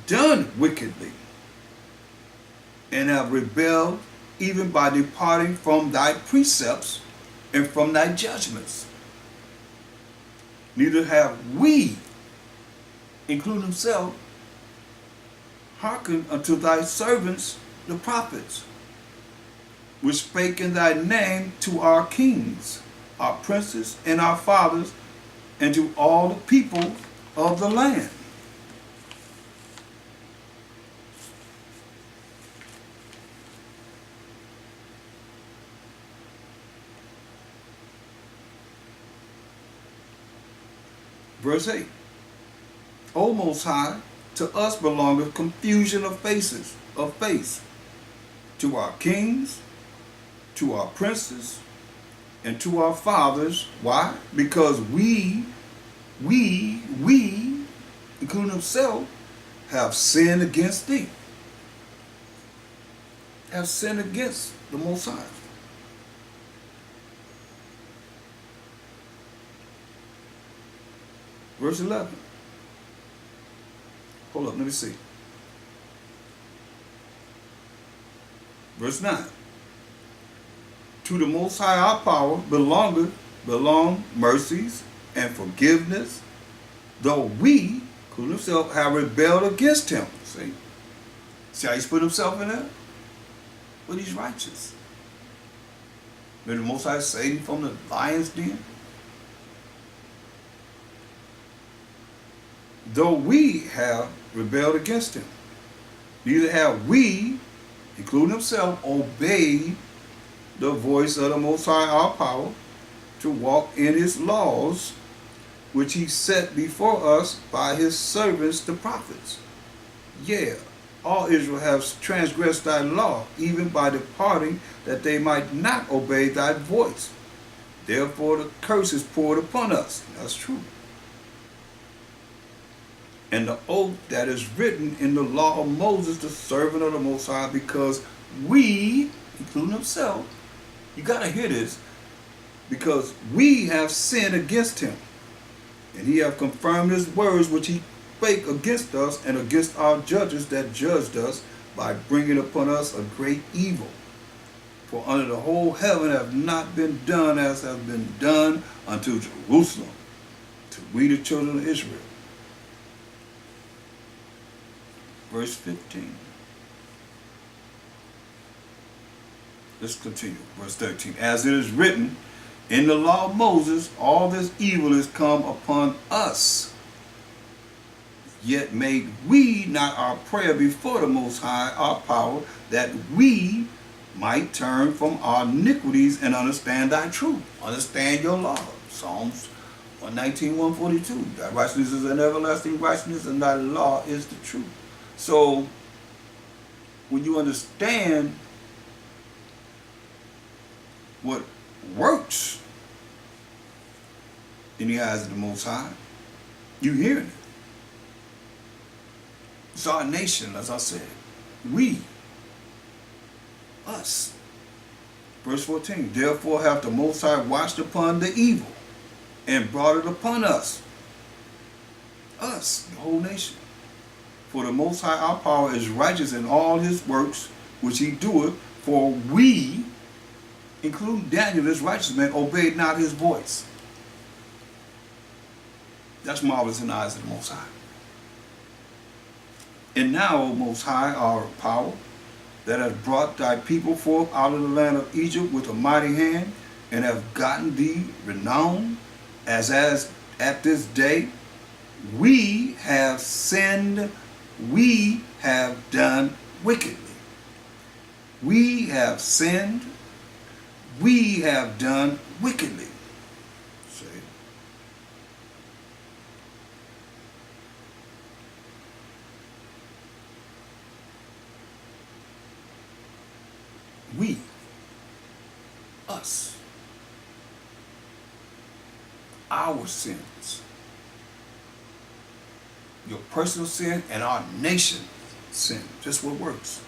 done wickedly, and have rebelled even by departing from thy precepts and from thy judgments. Neither have we, including himself, hearkened unto thy servants the prophets, which spake in thy name to our kings, our princes, and our fathers, and to all the people of the land. Verse 8. O Most High, to us belongeth confusion of faces, of face, to our kings, to our princes, and to our fathers. Why? Because we, including himself, have sinned against thee. Have sinned against the Most High. Verse 11. Hold up, let me see. Verse 9. To the Most High our power belong mercies and forgiveness, though we, including himself, have rebelled against him. See how he's put himself in there? But he's righteous. May the Most High save him from the lion's den. Though we have rebelled against him, neither have we, including himself, obeyed the voice of the Most High our power to walk in his laws, which he set before us by his servants the prophets. Yeah, all Israel have transgressed thy law, even by departing, that they might not obey thy voice. Therefore the curse is poured upon us. That's true. And the oath that is written in the law of Moses, the servant of the Most High, because we, including himself, you got to hear this, because we have sinned against him, and he hath confirmed his words which he spake against us and against our judges that judged us, by bringing upon us a great evil. For under the whole heaven have not been done as has been done unto Jerusalem, to we the children of Israel. Verse 15. Let's continue. Verse 13. As it is written in the law of Moses, all this evil is come upon us. Yet made we not our prayer before the Most High our power, that we might turn from our iniquities and understand thy truth. Understand your law. Psalms 119, 142. Thy righteousness is an everlasting righteousness, and thy law is the truth. So, when you understand what works in the eyes of the Most High, you hearing it. It's our nation, as I said. We, us. Verse 14. Therefore hath the Most High watched upon the evil and brought it upon us. Us, the whole nation. For the Most High our power is righteous in all his works which he doeth, for we, including Daniel, this righteous man, obeyed not his voice. That's marvelous in the eyes of the Most High. And now, O Most High, our power, that hath brought thy people forth out of the land of Egypt with a mighty hand, and have gotten thee renown, as at this day, we have sinned, we have done wickedly. We have sinned, we have done wickedly. See? We, us, our sins, your personal sin and our nation's sin, just what works.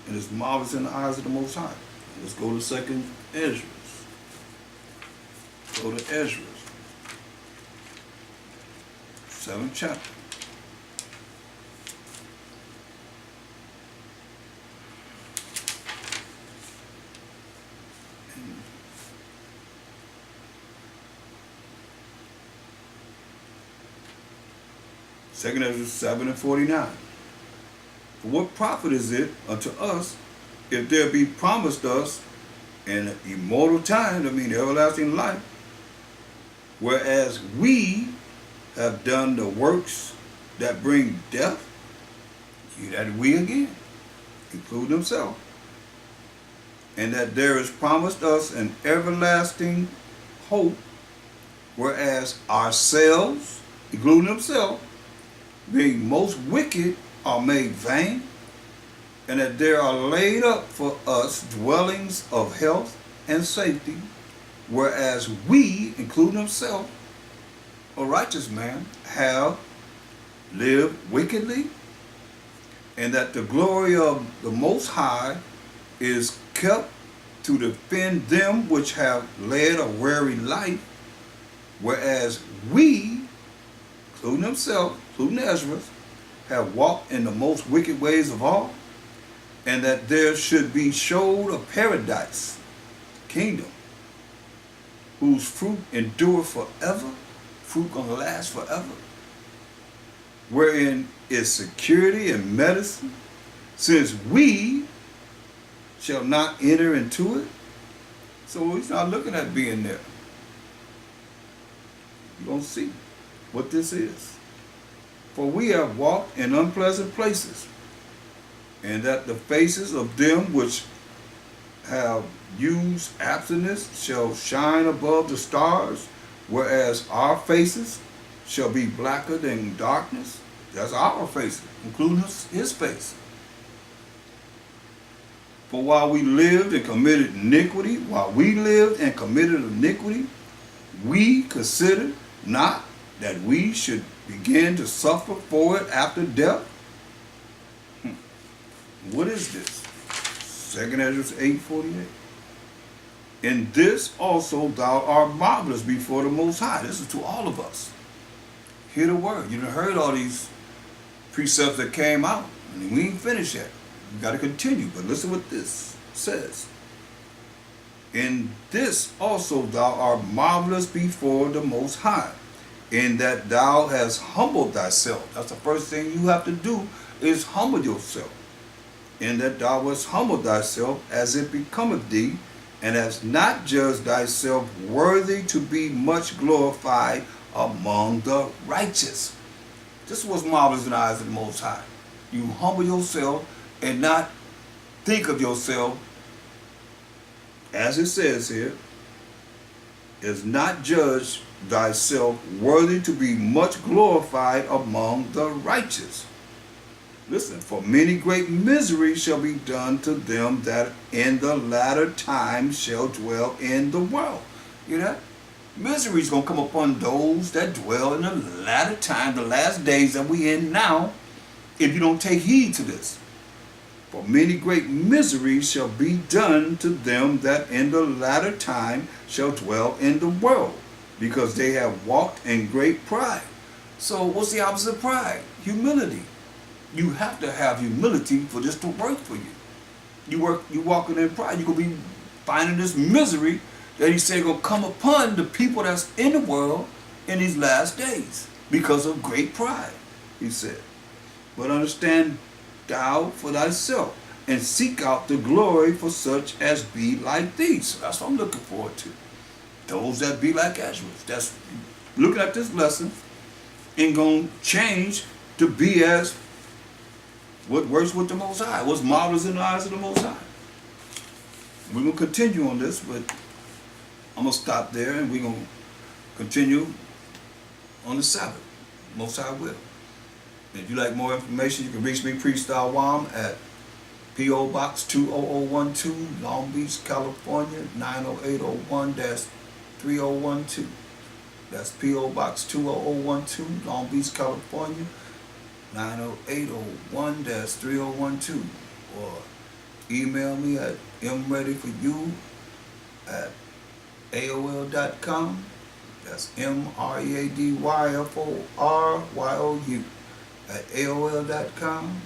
And it's marvelous in the eyes of the Most High. Let's go to 2 Ezra. Go to Ezra, 7th chapter. 2 Ezra 7 and 49. For what profit is it unto us if there be promised us an immortal time, I mean everlasting life, whereas we have done the works that bring death? That we again, include himself. And that there is promised us an everlasting hope, whereas ourselves, including himself, being most wicked, are made vain, and that there are laid up for us dwellings of health and safety, whereas we, including himself, a righteous man, have lived wickedly, and that the glory of the Most High is kept to defend them which have led a weary life, whereas we, including himself, including Ezra, have walked in the most wicked ways of all, and that there should be showed a paradise, kingdom, whose fruit endure forever, fruit gonna last forever, wherein is security and medicine, since we shall not enter into it. So he's not looking at being there. You're going to see what this is. For we have walked in unpleasant places, and that the faces of them which have used abstinence shall shine above the stars, whereas our faces shall be blacker than darkness. That's our faces, including his face. For while we lived and committed iniquity, we considered not that we should begin to suffer for it after death. What is this? 2 Ezra 8:48. In this also thou art marvelous before the Most High. This is to all of us. Hear the word. You done heard all these precepts that came out. And we ain't finished yet. We got to continue. But listen what this says. In this also thou art marvelous before the Most High, in that thou hast humbled thyself. That's the first thing you have to do, is humble yourself. In that thou hast humbled thyself as it becometh thee, and hast not judged thyself worthy to be much glorified among the righteous. This was marvelous in the eyes of the Most High. You humble yourself and not think of yourself, as it says here, is not judged thyself worthy to be much glorified among the righteous. Listen, for many great miseries shall be done to them that in the latter time shall dwell in the world. You know? Misery is going to come upon those that dwell in the latter time, the last days that we in now, if you don't take heed to this. For many great miseries shall be done to them that in the latter time shall dwell in the world, because they have walked in great pride. So what's the opposite of pride? Humility. You have to have humility for this to work for you. You walking in pride, you're going to be finding this misery that he said going to come upon the people that's in the world in these last days because of great pride, he said. But understand thou for thyself, and seek out the glory for such as be like thee. So that's what I'm looking forward to. Those that be like Ezra. That's looking at this lesson and going to change to be as what works with the Most High, what's marvelous in the eyes of the Most High. We're going to continue on this, but I'm going to stop there and we're going to continue on the Sabbath. Most High will. If you like more information, you can reach me, Priest Awam, at P.O. Box 20012, Long Beach, California, 90801-3012. That's P.O. Box 20012, Long Beach, California, 90801-3012. Or email me at mreadyforyou@aol.com. That's MREADYFORYOU @AOL.com,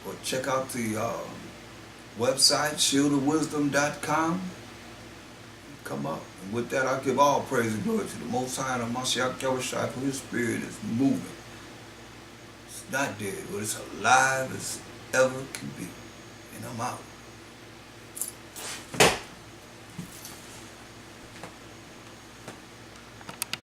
or check out the website shieldofwisdom.com. Come up, and with that I give all praise and glory to the Most High and Mashiach Yahushua, for His Spirit is moving not dead, but it's alive as ever can be. And I'm out.